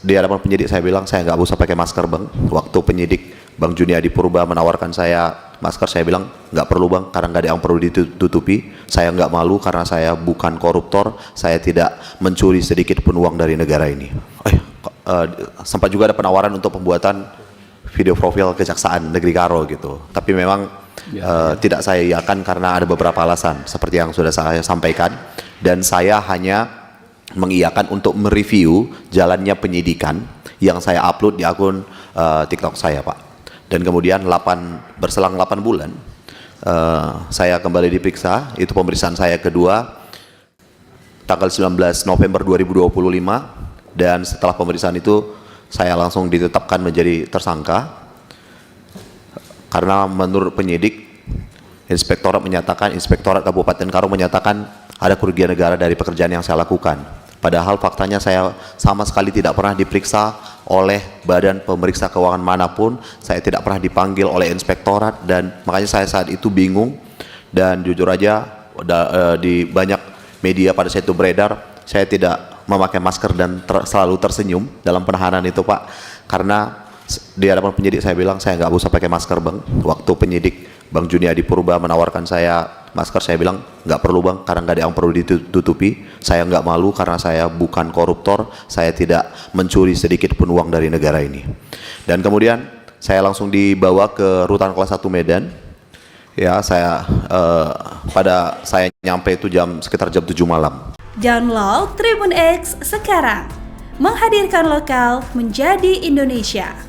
di hadapan penyidik saya bilang saya nggak usah pakai masker bang. Waktu penyidik Bang Juniadi Purba menawarkan saya masker, saya bilang nggak perlu bang, karena nggak ada yang perlu ditutupi. Saya nggak malu karena saya bukan koruptor, saya tidak mencuri sedikit pun uang dari negara ini. Sempat juga ada penawaran untuk pembuatan video profil Kejaksaan Negeri Karo gitu, tapi memang tidak saya iakan karena ada beberapa alasan seperti yang sudah saya sampaikan, dan saya hanya mengiyakan untuk mereview jalannya penyidikan yang saya upload di akun TikTok saya, Pak. Dan kemudian berselang 8 bulan saya kembali diperiksa. Itu pemeriksaan saya kedua tanggal 19 November 2025, dan setelah pemeriksaan itu saya langsung ditetapkan menjadi tersangka karena menurut penyidik Inspektorat Kabupaten Karo menyatakan ada kerugian negara dari pekerjaan yang saya lakukan. Padahal faktanya saya sama sekali tidak pernah diperiksa oleh badan pemeriksa keuangan manapun. Saya tidak pernah dipanggil oleh inspektorat, dan makanya saya saat itu bingung. Dan jujur aja di banyak media pada saat itu beredar saya tidak memakai masker dan selalu tersenyum dalam penahanan itu, Pak. Karena di hadapan penyidik saya bilang saya nggak usah pakai masker bang. Waktu penyidik Bang Juniadi Purba menawarkan saya masker, saya bilang nggak perlu bang, karena nggak ada yang perlu ditutupi. Saya nggak malu karena saya bukan koruptor, saya tidak mencuri sedikit pun uang dari negara ini. Dan kemudian saya langsung dibawa ke Rutan Kelas 1 Medan. Ya, saya nyampe itu sekitar jam 7 malam. Download Tribun X sekarang, menghadirkan lokal menjadi Indonesia.